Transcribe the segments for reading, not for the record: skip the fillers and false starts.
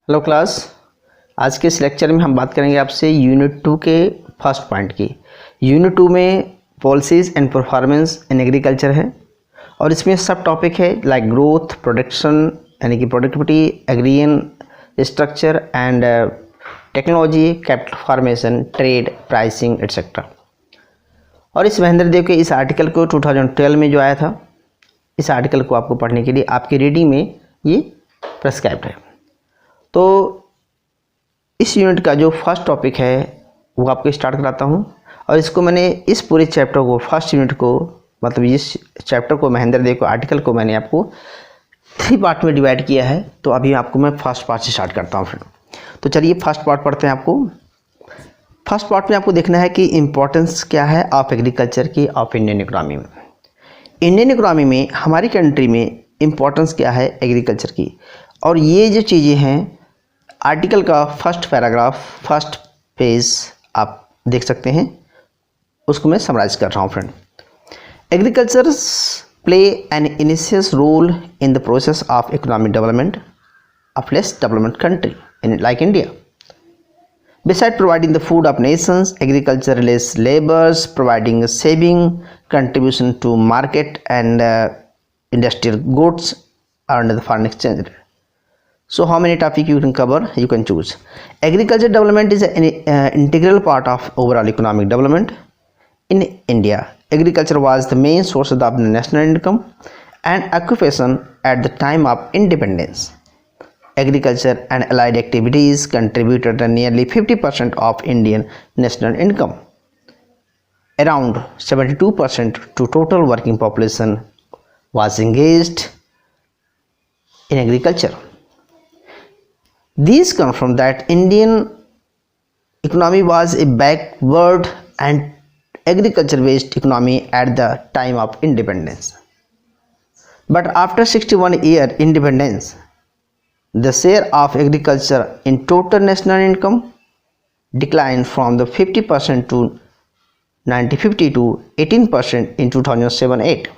Hello class. आज के इस लेक्चर में हम बात करेंगे आपसे यूनिट 2 के फर्स्ट पॉइंट की। यूनिट 2 में policies and performance in agriculture है और इसमें सब टॉपिक है लाइक ग्रोथ, प्रोडक्शन यानी कि productivity, agrarian structure and technology, capital formation, trade, pricing etcetera. और इस महेंद्र देव के इस आर्टिकल को 2012 में जो आया था, इस आर्टिकल को आपको पढ़ने के लिए आपकी रीडिंग में ये प्रेस्क्राइब्ड है। तो इस यूनिट का जो फर्स्ट टॉपिक है वो आपको स्टार्ट कराता हूँ और इसको मैंने इस पूरे चैप्टर को, फर्स्ट यूनिट को, मतलब इस चैप्टर को, महेंद्र देव को आर्टिकल को मैंने आपको 3 पार्ट में डिवाइड किया है। तो अभी आपको मैं फर्स्ट पार्ट से स्टार्ट करता हूँ फ्रेंड। तो चलिए फर्स्ट पार्ट पढ़ते हैं। आपको फर्स्ट पार्ट में आपको देखना है कि इम्पोर्टेंस क्या है ऑफ एग्रीकल्चर की, ऑफ इंडियन इकोनॉमी में। इंडियन इकोनॉमी में, हमारी कंट्री में इम्पोर्टेंस क्या है एग्रीकल्चर की। और ये जो चीज़ें हैं, आर्टिकल का फर्स्ट पैराग्राफ, फर्स्ट पेज आप देख सकते हैं, उसको मैं समराइज कर रहा हूँ friend. Agriculture play an initial role in the process of economic development of less development country like India. Besides providing the food of nations, agriculture relates labors, providing a saving contribution to market and industrial goods and the foreign exchange. So how many topics you can cover? You can choose. Agriculture development is an integral part of overall economic development in India. Agriculture was the main source of the national income and occupation at the time of independence. Agriculture and allied activities contributed to nearly 50% of Indian national income. Around 72% to total working population was engaged in agriculture. These confirm that Indian economy was a backward and agriculture-based economy at the time of independence. But after 61-year independence, the share of agriculture in total national income declined from the 50% to 50 to 18% in 2007-8.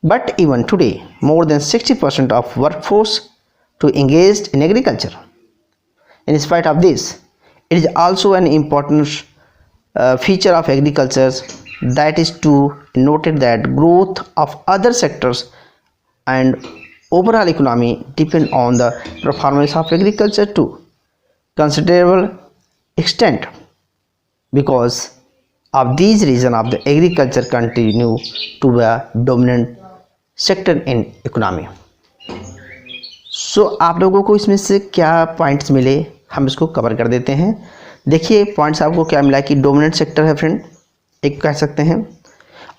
But even today, more than 60% of workforce to engaged in agriculture. In spite of this, it is also an important feature of agriculture that is to note that growth of other sectors and overall economy depend on the performance of agriculture to considerable extent. Because of these reasons, of the agriculture continue to be a dominant sector in economy. So आप लोगों को इसमें से क्या points मिले, हम इसको cover कर देते हैं। देखिए पॉइंट्स आपको क्या मिला कि डोमिनेंट सेक्टर है फ्रेंड, एक कह सकते हैं,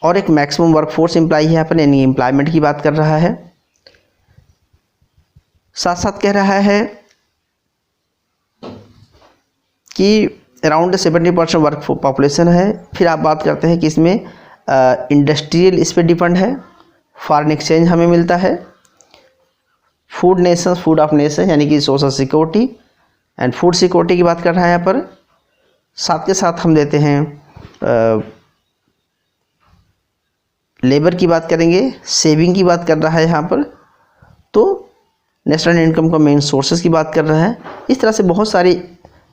और एक मैक्सिमम वर्कफोर्स एम्प्लॉय है यहाँ पर, यानी एम्प्लॉयमेंट की बात कर रहा है। साथ साथ कह रहा है कि अराउंड 70% वर्क पॉपुलेशन है। फिर आप बात करते हैं कि इसमें इंडस्ट्रियल इस पर डिपेंड है, फॉरेन एक्सचेंज हमें मिलता है, food nation, food of nation यानी कि social security and food security की बात कर रहा है यहाँ पर। साथ के साथ हम देते हैं लेबर की बात करेंगे, सेविंग की बात कर रहा है यहाँ पर, तो नेशनल इनकम का मेन सोर्सेज की बात कर रहा है। इस तरह से बहुत सारे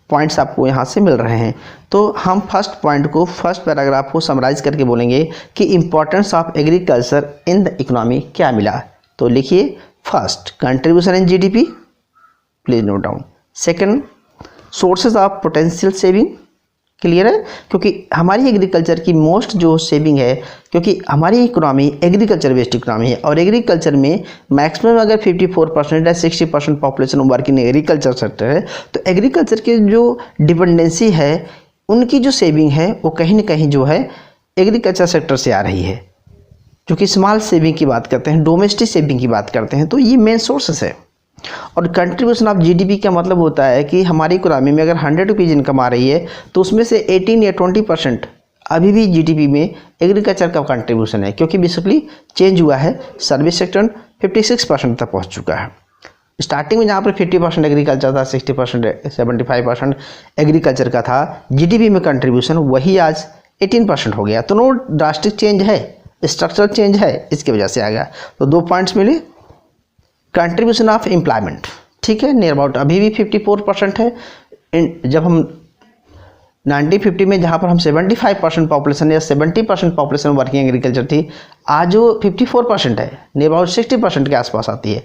पॉइंट्स आपको यहाँ से मिल रहे हैं। तो हम फर्स्ट पॉइंट को, फर्स्ट पैराग्राफ को समराइज करके बोलेंगे कि importance of agriculture in the economy क्या मिला। तो लिखिए, first contribution in GDP, please note down. Second, sources of potential saving, clear है, क्योंकि हमारी एग्रीकल्चर की मोस्ट जो सेविंग है, क्योंकि हमारी इकोनॉमी एग्रीकल्चर बेस्ड इकोनॉमी है और एग्रीकल्चर में मैक्सिमम अगर 54% या 60% population working in agriculture sector है, तो एग्रीकल्चर की जो डिपेंडेंसी है, उनकी जो सेविंग है वो कहीं ना कहीं जो है एग्रीकल्चर सेक्टर से आ रही है। क्योंकि स्मॉल सेविंग की बात करते हैं, डोमेस्टिक सेविंग की बात करते हैं, तो ये मेन सोर्सेस है। और कंट्रीब्यूशन ऑफ जीडीपी का मतलब होता है कि हमारी इकोनॉमी में अगर 100 रुपीज़ इनकम आ रही है तो उसमें से 18 या 20% अभी भी जीडीपी में एग्रीकल्चर का कंट्रीब्यूशन है, क्योंकि बेसिकली चेंज हुआ है, सर्विस सेक्टर 56% तक पहुंच चुका है। स्टार्टिंग में जहाँ पर 50% एग्रीकल्चर था, 60% 75% एग्रीकल्चर का था, जीडीपी में कंट्रीब्यूशन वही आज 18% हो गया। तो नो ड्रास्टिक चेंज है, स्ट्रक्चरल चेंज है, इसकी वजह से आ गया। तो 2 पॉइंट्स मिले, कंट्रीब्यूशन ऑफ एम्प्लॉयमेंट, ठीक है, नियर अबाउट अभी भी 54% है। जब हम 1950 में जहाँ पर हम 75% पॉपुलेशन या 70% पॉपुलेशन वर्किंग एग्रीकल्चर थी, आज वो 54% है, नियर अबाउट 60% के आसपास आती है।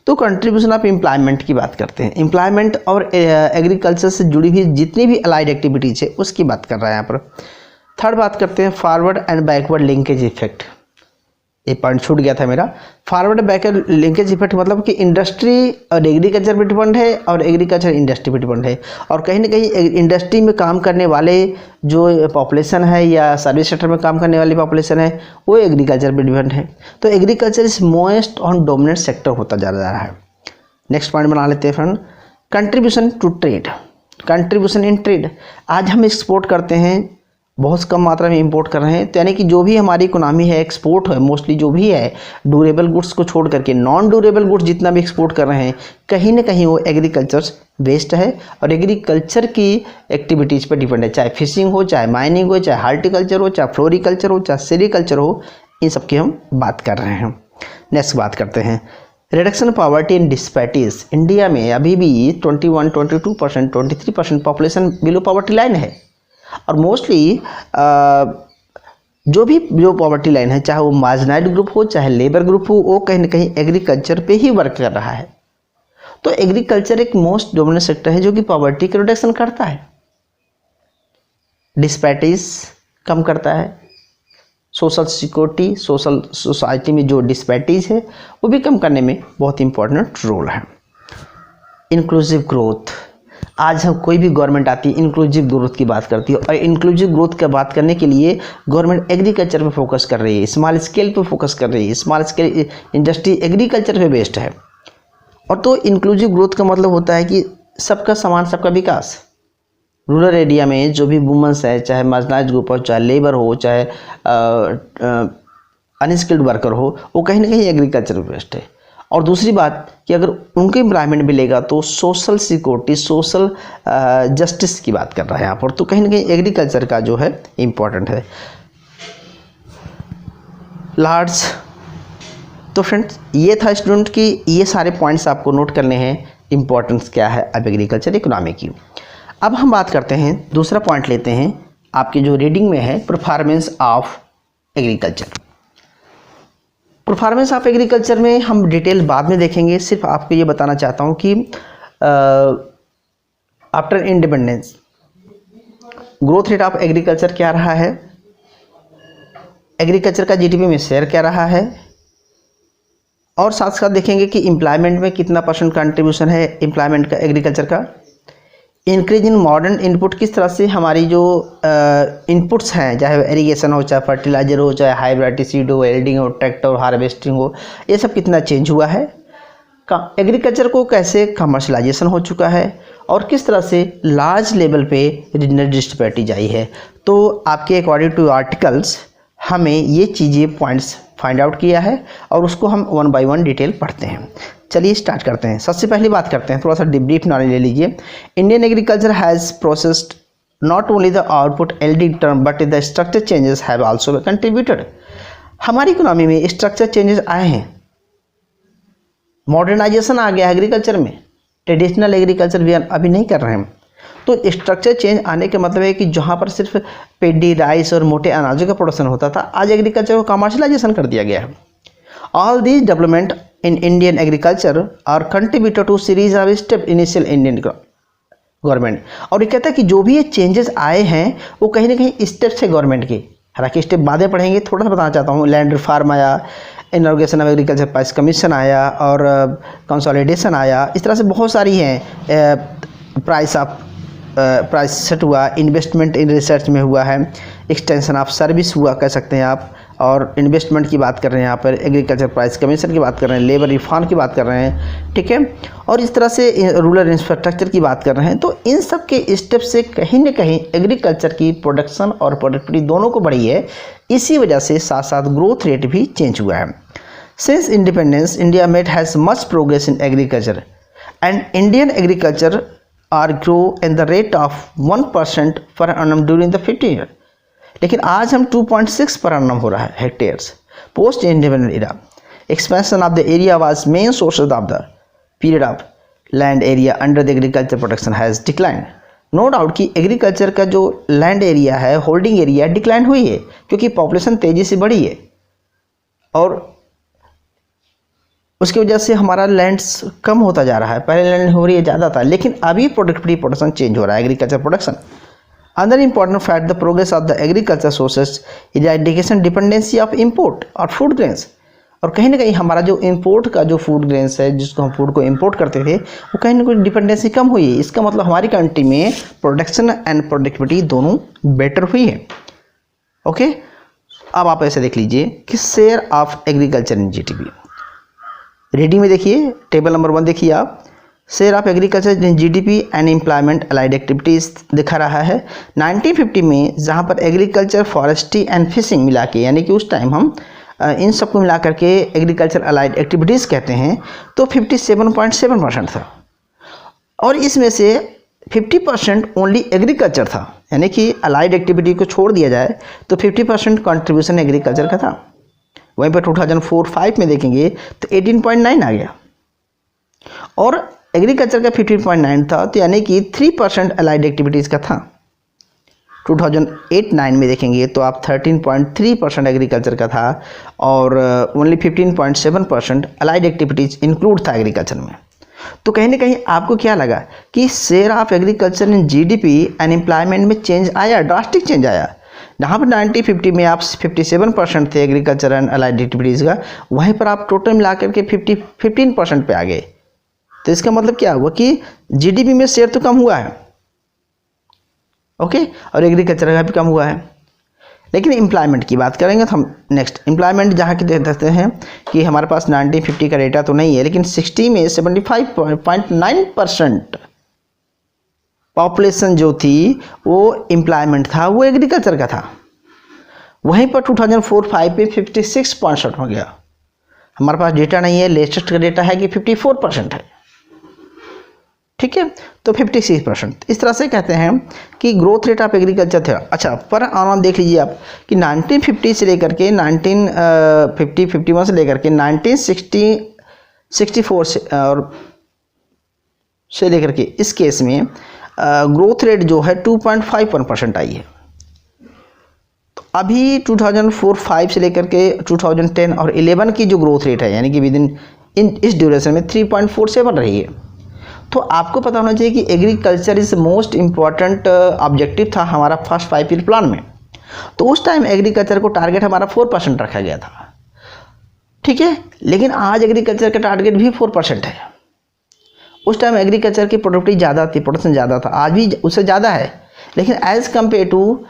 तो कंट्रीब्यूशन ऑफ एम्प्लॉयमेंट की बात करते हैं। एम्प्लॉयमेंट और एग्रीकल्चर से जुड़ी हुई जितनी भी अलाइड एक्टिविटीज़ है उसकी बात कर रहा है यहाँ पर। थर्ड बात करते हैं forward and backward linkage effect. ये पॉइंट छूट गया था मेरा। फॉरवर्ड बैकवर्ड लिंकेज इफेक्ट मतलब कि इंडस्ट्री और एग्रीकल्चर पे डिपेंड है और एग्रीकल्चर इंडस्ट्री पे डिपेंड है, और कहीं ना कहीं इंडस्ट्री में काम करने वाले जो पॉपुलेशन है या सर्विस सेक्टर में काम करने वाली पॉपुलेशन है वो एग्रीकल्चर पे डिपेंड है। तो agriculture is most on dominant sector होता जा रहा है। नेक्स्ट पॉइंट बना लेते हैं friend, contribution to trade. Contribution in trade, आज हम एक्सपोर्ट करते हैं, बहुत कम मात्रा में इंपोर्ट कर रहे हैं, तो यानी कि जो भी हमारी इकोनॉमी है एक्सपोर्ट है मोस्टली जो भी है, ड्यूरेबल गुड्स को छोड़ करके नॉन ड्यूरेबल गुड्स जितना भी एक्सपोर्ट कर रहे हैं कहीं ना कहीं वो एग्रीकल्चर बेस्ड है और एग्रीकल्चर की एक्टिविटीज़ पर डिपेंड है, चाहे फिशिंग हो, चाहे माइनिंग हो, चाहे हार्टिकल्चर हो, चाहे फ्लोरिकल्चर हो, चाहे सेरिकल्चर हो, इन सब की हम बात कर रहे हैं। नेक्स्ट बात करते हैं reduction poverty and disparities. India में अभी भी 21, 22%, 23% पॉपुलेशन बिलो पॉवर्टी लाइन है, और मोस्टली जो पॉवर्टी लाइन है, चाहे वो मार्जिनाइज्ड ग्रुप हो, चाहे लेबर ग्रुप हो, वो कहीं ना कहीं एग्रीकल्चर पे ही वर्क कर रहा है। तो एग्रीकल्चर एक मोस्ट डोमिनेंट सेक्टर है जो कि पॉवर्टी का रिडक्शन करता है, डिस्पैरिटीज कम करता है, सोशल सिक्योरिटी, सोशल सोसाइटी में जो डिस्पैरिटीज है वो भी कम करने में बहुत इंपॉर्टेंट रोल है। इंक्लूसिव ग्रोथ, आज हम कोई भी गवर्नमेंट आती है इंक्लूसिव ग्रोथ की बात करती है, और इंक्लूसिव ग्रोथ की बात करने के लिए गवर्नमेंट एग्रीकल्चर पे फोकस कर रही है, स्मॉल स्केल पे फोकस कर रही है, स्मॉल स्केल इंडस्ट्री एग्रीकल्चर पे बेस्ड है। और तो इंक्लूसिव ग्रोथ का मतलब होता है कि सबका समान, सबका विकास। रूरल एरिया में जो भी वुमेंस है, चाहे मार्जिनाइज्ड ग्रुप हो, चाहे लेबर हो, चाहे अनस्किल्ड वर्कर हो, वो कहीं ना कहीं एग्रीकल्चर पे बेस्ड है। और दूसरी बात कि अगर उनको एम्प्लॉयमेंट मिलेगा तो सोशल सिक्योरिटी, सोशल जस्टिस की बात कर रहा है यहाँ पर, तो कहीं ना कहीं एग्रीकल्चर का जो है इम्पोर्टेंट है। लार्ज, तो फ्रेंड्स ये था स्टूडेंट कि ये सारे पॉइंट्स आपको नोट करने हैं, इम्पोर्टेंस क्या है अब एग्रीकल्चर इकोनॉमी की। अब हम बात करते हैं, दूसरा पॉइंट लेते हैं आपकी जो रीडिंग में है, performance of agriculture. Performance of agriculture में हम डिटेल बाद में देखेंगे, सिर्फ आपको ये बताना चाहता हूँ कि after independence growth rate of agriculture क्या रहा है, एग्रीकल्चर का जीडीपी में शेयर क्या रहा है, और साथ साथ देखेंगे कि एम्प्लॉयमेंट में कितना % कंट्रीब्यूशन है एम्प्लॉयमेंट का एग्रीकल्चर का। इंक्रीज इन मॉडर्न इनपुट, किस तरह से हमारी जो इनपुट्स हैं, चाहे इरिगेशन हो, चाहे फर्टिलाइजर हो, चाहे हाई वैरायटी सीड हो, एल्डिंग हो, ट्रैक्टर हो, हार्वेस्टिंग हो, ये सब कितना चेंज हुआ है। एग्रीकल्चर को कैसे कमर्शलाइजेशन हो चुका है, और किस तरह से लार्ज लेवल पे रीजनल डिस्पैरिटीज आई है। तो आपके अकॉर्डिंग टू आर्टिकल्स हमें ये चीज़ें पॉइंट्स फाइंड आउट किया है, और उसको हम 1 by 1 डिटेल पढ़ते हैं। चलिए स्टार्ट करते हैं। सबसे पहली बात करते हैं, थोड़ा सा ब्रीफ नॉलेज ले लीजिए। Indian agriculture has processed not only the output yield term but the structure changes have also contributed. हमारी इकोनॉमी में स्ट्रक्चर चेंजेस आए हैं, मॉडर्नाइजेशन आ गया एग्रीकल्चर में, ट्रेडिशनल एग्रीकल्चर भी अभी नहीं कर रहे हैं। तो स्ट्रक्चर चेंज आने के मतलब है कि जहाँ पर सिर्फ पेडी, राइस और मोटे अनाजों का प्रोडक्शन होता था, आज एग्रीकल्चर को कमर्शलाइजेशन कर दिया गया है। All these development in Indian agriculture are contributed to series of step initial Indian government. और ये कहता है कि जो भी ये चेंजेस आए हैं वो कहीं ना कहीं स्टेप्स है गवर्नमेंट के, हालांकि स्टेप बातें पढ़ेंगे, थोड़ा सा बताना चाहता हूँ। लैंड रिफॉर्म आया, इनॉर्गेशन ऑफ एग्रीकल्चर प्राइस कमीशन आया, और कंसोलिडेशन आया, इस तरह से बहुत सारी हैं। प्राइस सेट हुआ, इन्वेस्टमेंट इन रिसर्च में हुआ है, एक्सटेंशन ऑफ सर्विस हुआ कह सकते हैं आप, और इन्वेस्टमेंट की बात कर रहे हैं यहाँ पर, एग्रीकल्चर प्राइस कमीशन की बात कर रहे हैं, लेबर रिफॉर्म की बात कर रहे हैं, ठीक है, और इस तरह से रूरल इंफ्रास्ट्रक्चर की बात कर रहे हैं। तो इन सब के स्टेप से कहीं न कहीं एग्रीकल्चर की प्रोडक्शन और प्रोडक्टिविटी दोनों को बढ़ी है। इसी वजह से साथ साथ ग्रोथ रेट भी चेंज हुआ है। Since independence India made has much progress in agriculture and Indian agriculture are grow in the rate of 1% per annum during the 50 year. लेकिन आज हम 2.6 पर annum हो रहा है hectares. Post independent era expansion of the area was main source of the period of land area under the agriculture protection has decline. No doubt कि agriculture का जो लैंड एरिया है, होल्डिंग एरिया डिक्लाइन हुई है, क्योंकि population तेज़ी से बढ़ी है और उसकी वजह से हमारा लैंड्स कम होता जा रहा है। पहले लैंड हो रही है ज़्यादा था, लेकिन अभी प्रोडक्टिविटी प्रोडक्शन चेंज हो रहा है, agriculture production. Other important fact, the progress of the agriculture sources eradication dependency of import और फूड ग्रेन्स। और कहीं ना कहीं हमारा जो इंपोर्ट का जो फूड ग्रेन्स है, जिसको हम फूड को इंपोर्ट करते थे, वो कहीं ना कहीं डिपेंडेंसी कम हुई है। इसका मतलब हमारी कंट्री में प्रोडक्शन एंड प्रोडक्टिविटी दोनों बेटर हुई है। ओके, अब आप ऐसे देख लीजिए कि share of agriculture in GDP. Reading में देखिए, टेबल नंबर 1 देखिए आप, share of agriculture in GDP and employment allied activities दिखा रहा है। 1950 में जहाँ पर एग्रीकल्चर, फॉरेस्ट्री एंड फिशिंग मिला के, यानी कि उस टाइम हम इन सबको मिला करके एग्रीकल्चर अलाइड एक्टिविटीज़ कहते हैं, तो 57.7% था। और इसमें से 50% ओनली एग्रीकल्चर था, यानी कि अलाइड एक्टिविटी को छोड़ दिया जाए तो 50% कंट्रीब्यूशन एग्रीकल्चर का था। वहीं पर 2004-05 में देखेंगे तो 18.9 आ गया, और एग्रीकल्चर का 15.9 था, तो यानी कि 3% अलाइड एक्टिविटीज़ का था। 2008-09 में देखेंगे तो आप 13.3% एग्रीकल्चर का था, और ओनली 15.7% अलाइड एक्टिविटीज़ इंक्लूड था एग्रीकल्चर में। तो कहीं ना कहीं आपको क्या लगा कि share of agriculture in GDP and employment में चेंज आया, ड्रास्टिक चेंज आया। जहाँ पर 1950 में आप 57% थे एग्रीकल्चर एंड अलाइड एक्टिविटीज़ का, वहीं पर आप टोटल मिला करके 15% पे आ गए। तो इसका मतलब क्या हुआ कि जीडीपी में शेयर तो कम हुआ है, ओके, और एग्रीकल्चर का भी कम हुआ है। लेकिन एम्प्लॉयमेंट की बात करेंगे तो हम नेक्स्ट एम्प्लॉयमेंट जहाँ की देखते हैं कि हमारे पास 1950 का डेटा तो नहीं है, लेकिन 60 में 75.9% पॉपुलेशन जो थी वो एम्प्लॉयमेंट था, वो एग्रीकल्चर का था। वहीं पर 2004-05 पे 56% हो गया। हमारे पास डेटा नहीं है, लेटेस्ट का डेटा है कि 54% है, ठीक है, तो 56%। इस तरह से कहते हैं कि ग्रोथ रेट ऑफ एग्रीकल्चर था। अच्छा, पर आना देख लीजिए आप कि 1950 से लेकर के 1951 से लेकर के 1964 से और से लेकर के इस केस में ग्रोथ रेट जो है 2.51% आई है। तो अभी 2004-05 से लेकर के 2010 और 11 की जो ग्रोथ रेट है, यानी कि विद इन इस ड्यूरेशन में 3.47 रही है। तो आपको पता होना चाहिए कि agriculture is most important objective था हमारा फर्स्ट 5 ईयर प्लान में। तो उस टाइम एग्रीकल्चर को टारगेट हमारा 4% रखा गया था, ठीक है, लेकिन आज एग्रीकल्चर का टारगेट भी 4% है। उस टाइम एग्रीकल्चर की प्रोडक्टिविटी ज़्यादा थी, प्रोडक्शन ज़्यादा था, आज भी उससे ज़्यादा है, लेकिन as compare to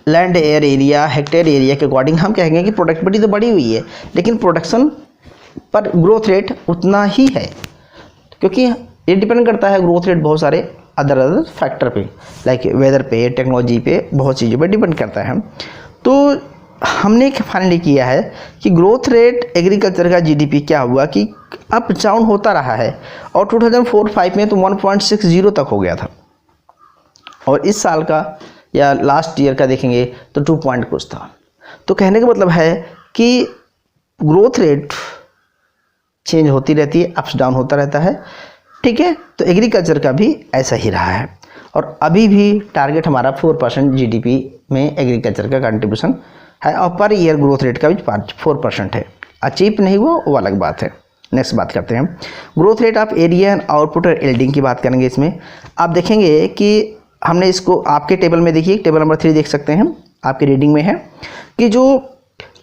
land air area, hectare area के अकॉर्डिंग हम कहेंगे कि प्रोडक्टिविटी तो बढ़ी हुई है, लेकिन प्रोडक्शन पर ग्रोथ रेट उतना ही है, क्योंकि ये डिपेंड करता है ग्रोथ रेट बहुत सारे अदर फैक्टर पे, लाइक वेदर पे, टेक्नोलॉजी पे, बहुत चीज़ों पे डिपेंड करता है। तो हमने फाइनली किया है कि ग्रोथ रेट एग्रीकल्चर का जीडीपी क्या हुआ कि अप डाउन होता रहा है, और 2004-05 में तो 1.60 तक हो गया था, और इस साल का या लास्ट ईयर का देखेंगे तो 2 पॉइंट कुछ था। तो कहने का मतलब है कि ग्रोथ रेट चेंज होती रहती है, अप्स डाउन होता रहता है, ठीक है। तो एग्रीकल्चर का भी ऐसा ही रहा है, और अभी भी टारगेट हमारा 4% जीडीपी में एग्रीकल्चर का कंट्रीब्यूशन है, और पर ईयर ग्रोथ रेट का भी 4% है। अचीव नहीं हुआ वो अलग बात है। नेक्स्ट बात करते हैं growth rate of area and output और यील्डिंग की बात करेंगे। इसमें आप देखेंगे कि हमने इसको आपके टेबल में देखिए, टेबल नंबर 3 देख सकते हैं, आपकी रीडिंग में है कि जो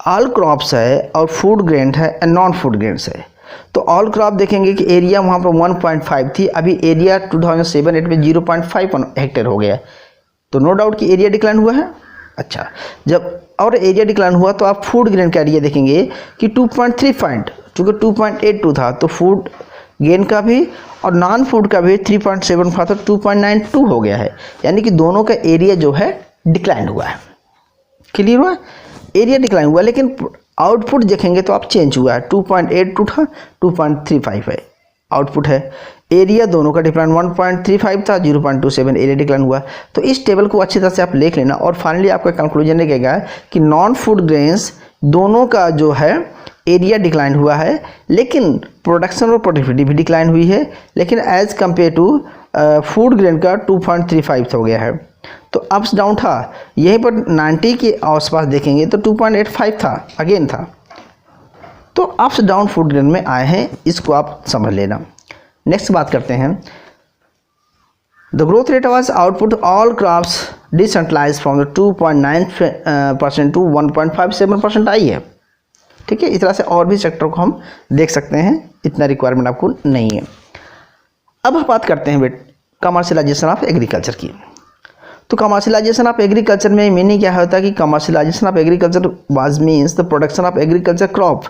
ऑल क्रॉप्स है और फूड ग्रेन है एंड नॉन फूड ग्रेन्स है। तो ऑल क्रॉप देखेंगे कि एरिया वहाँ पर 1.5 थी, अभी एरिया 2007-08 में 0.5 हेक्टेयर हो गया। तो नो डाउट कि एरिया डिक्लाइन हुआ है। अच्छा, जब और एरिया डिक्लाइन हुआ तो आप फूड ग्रेन का एरिया देखेंगे कि 2.3, चूँकि 2.82 था, तो फूड गेन का भी और नॉन फूड का भी 3.75 था, 2.92 हो गया है, यानी कि दोनों का एरिया जो है डिक्लाइन हुआ है। क्लियर हुआ, एरिया डिक्लाइन हुआ, लेकिन आउटपुट देखेंगे तो आप चेंज हुआ है, 2.82 था, 2.35 है आउटपुट है। एरिया दोनों का डिक्लाइन 1.35 था, 0.27 एरिया डिक्लाइन हुआ। तो इस टेबल को अच्छी तरह से आप लिख लेना, और फाइनली आपका कंक्लूजन रहेगा कि नॉन फूड ग्रेन्स दोनों का जो है एरिया डिक्लाइन हुआ है, लेकिन प्रोडक्शन और प्रोडक्टिविटी भी डिक्लाइन हुई है, लेकिन as compare to food grain का 2.35 हो गया है। तो अप्स डाउन था, यहीं पर 90 के आसपास देखेंगे तो 2.85 था, अगेन था। तो अप्स डाउन फूड ग्रेन में आए हैं, इसको आप समझ लेना। नेक्स्ट बात करते हैं, the growth rate was output all crops decentralise from the 2.9% to 1.57% आई है। ठीक है, इस तरह से और भी सेक्टर को हम देख सकते हैं, इतना रिक्वायरमेंट आपको नहीं है। अब हम बात करते हैं कमर्शियलाइजेशन ऑफ एग्रीकल्चर की। तो कमर्शियलाइजेशन ऑफ एग्रीकल्चर में मीनिंग क्या होता है कि commercialisation of agriculture was means the production of agriculture crop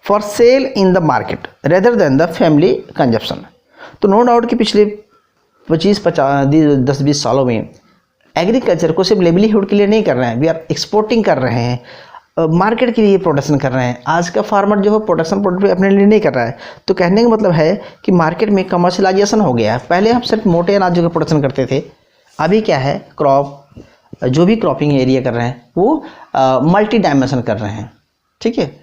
for sale in the market rather than the family consumption. तो नो डाउट कि पिछले 10-20 सालों में एग्रीकल्चर को सिर्फ लेवलीहुड के लिए नहीं कर रहे हैं, वी आर एक्सपोर्टिंग कर रहे हैं, मार्केट के लिए प्रोडक्शन कर रहे हैं। आज का फार्मर जो है प्रोडक्शन प्रोडक्ट अपने लिए नहीं कर रहा है। तो कहने का मतलब है कि मार्केट में कमर्शियलाइजेशन हो गया है। पहले हम सिर्फ मोटे अनाजों का प्रोडक्शन करते थे, अभी क्या है, क्रॉप जो भी क्रॉपिंग एरिया कर रहे हैं वो मल्टी डायमेंशन कर रहे हैं। ठीक है,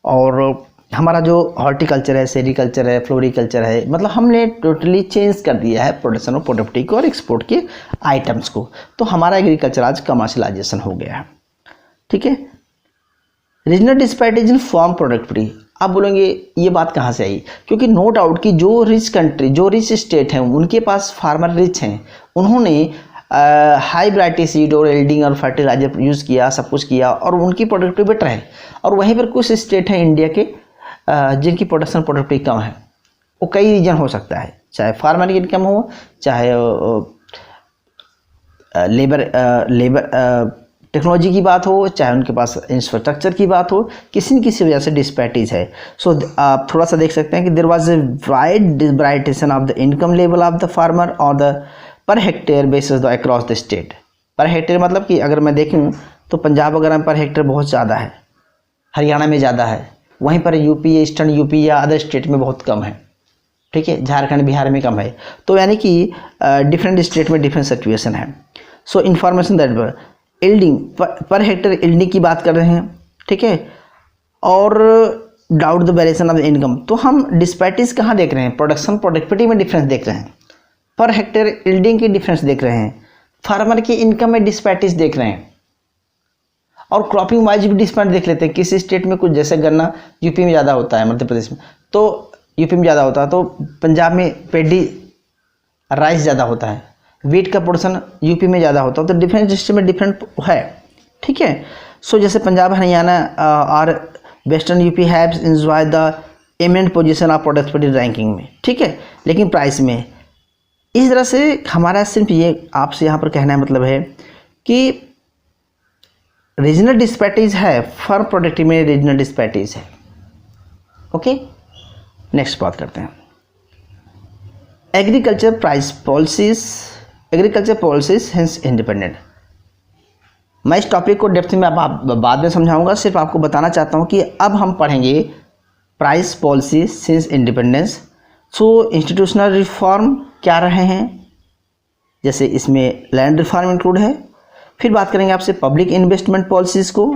और हमारा जो हॉर्टिकल्चर है, सेरिकल्चर है, फ्लोरिकल्चर है, मतलब हमने टोटली चेंज कर दिया है प्रोडक्शन और प्रोडक्टिविटी को और एक्सपोर्ट के आइटम्स को। तो हमारा एग्रीकल्चर आज कमर्शियलाइजेशन हो गया है। ठीक है, रीजनल डिस्पैरिटीज इन फार्म प्रोडक्टिविटी। आप बोलेंगे ये बात कहाँ से आई, क्योंकि नो डाउट कि जो रिच कंट्री, जो रिच स्टेट हैं, उनके पास फार्मर रिच हैं, उन्होंने हाई वैरायटी सीड और एल्डिंग और फर्टिलाइजर यूज़ किया, सब कुछ किया, और उनकी प्रोडक्टिविटी बेटर है। और वहीं पर कुछ स्टेट हैं इंडिया के जिनकी प्रोडक्शन प्रोडक्टिविटी कम है। वो कई रीजन हो सकता है, चाहे फार्मर की इनकम हो, चाहे लेबर टेक्नोलॉजी की बात हो, चाहे उनके पास इंफ्रास्ट्रक्चर की बात हो, किसी न किसी वजह से डिस्पैरिटीज है। सो आप थोड़ा सा देख सकते हैं कि there was a wide disparity of the income level of the farmer और the per hectare basis the across the state. Per hectare मतलब कि अगर मैं देखूं तो पंजाब वगैरह में पर हेक्टेयर बहुत ज़्यादा है, हरियाणा में ज़्यादा है, वहीं पर यूपी, ईस्टर्न यूपी या अदर स्टेट में बहुत कम है। ठीक है, झारखंड बिहार में कम है। तो यानी कि डिफरेंट स्टेट में डिफरेंट सिचुएशन है। So information that yielding per hectare yielding की बात कर रहे हैं। ठीक है, और doubt the variation of the income. तो हम डिस्पैरिटीज कहाँ देख रहे हैं, प्रोडक्शन प्रोडक्टिविटी में डिफरेंस देख रहे हैं, पर हेक्टेयर इल्डिंग की डिफरेंस देख रहे हैं, फार्मर की इनकम में डिस्पैरिटीज देख रहे हैं, और क्रॉपिंग वाइज भी डिस्पैरिटी देख लेते हैं। किसी स्टेट में कुछ, जैसे गन्ना यूपी में ज़्यादा होता है, मध्य प्रदेश में, तो यूपी में ज़्यादा होता है, तो पंजाब में पेडी राइस ज़्यादा होता है, वीट का पोर्शन यूपी में ज़्यादा होता है। तो डिफरेंट डिस्ट्रिक्ट में डिफरेंट है। ठीक है, सो जैसे पंजाब, हरियाणा और western UP have enjoy the eminent position of productivity ranking में। ठीक है, लेकिन प्राइस में इस तरह से हमारा सिर्फ ये आपसे यहाँ पर कहना है मतलब है कि रीजनल डिस्पैरिटीज है, फॉर प्रोडक्टिविटी में रीजनल डिस्पैरिटीज है। ओके, नेक्स्ट बात करते हैं agriculture price policies, agriculture policies hence independent. मैं इस टॉपिक को डेप्थ में आप बाद में समझाऊंगा, सिर्फ आपको बताना चाहता हूं कि अब हम पढ़ेंगे प्राइस पॉलिसी सिंस इंडिपेंडेंस। सो इंस्टीट्यूशनल रिफॉर्म क्या रहे हैं, जैसे इसमें लैंड रिफॉर्म इंक्लूड है। फिर बात करेंगे आपसे पब्लिक इन्वेस्टमेंट पॉलिसीज़ को,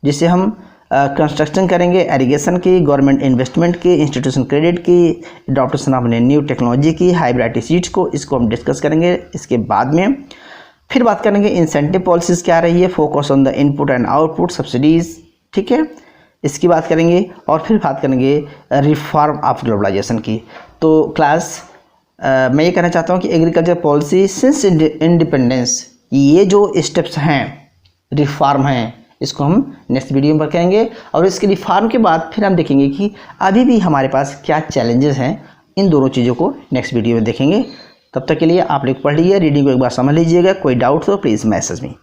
जिसे हम कंस्ट्रक्शन करेंगे, एरीगेशन की, गवर्नमेंट इन्वेस्टमेंट की, इंस्टीट्यूशन क्रेडिट की, अडॉप्टेशन ऑफ न्यू टेक्नोलॉजी की, हाई वैरायटी सीड्स को, इसको हम डिस्कस करेंगे इसके बाद में। फिर बात करेंगे इंसेंटिव पॉलिसीज़ क्या रही है, focus on the input and output subsidies. ठीक है, इसकी बात करेंगे, और फिर बात करेंगे रिफॉर्म ऑफ ग्लोबलाइजेशन की। तो क्लास मैं ये कहना चाहता हूँ कि एग्रीकल्चर पॉलिसी सिंस इंडिपेंडेंस, ये जो स्टेप्स हैं, रिफॉर्म हैं, इसको हम नेक्स्ट वीडियो में करेंगे। और इसके रिफॉर्म के बाद फिर हम देखेंगे कि अभी भी हमारे पास क्या चैलेंजेस हैं। इन दोनों चीज़ों को नेक्स्ट वीडियो में देखेंगे। तब तक के लिए आप लोग पढ़ लीजिए, रीडिंग को एक बार समझ लीजिएगा। कोई डाउट तो प्लीज़ मैसेज मी।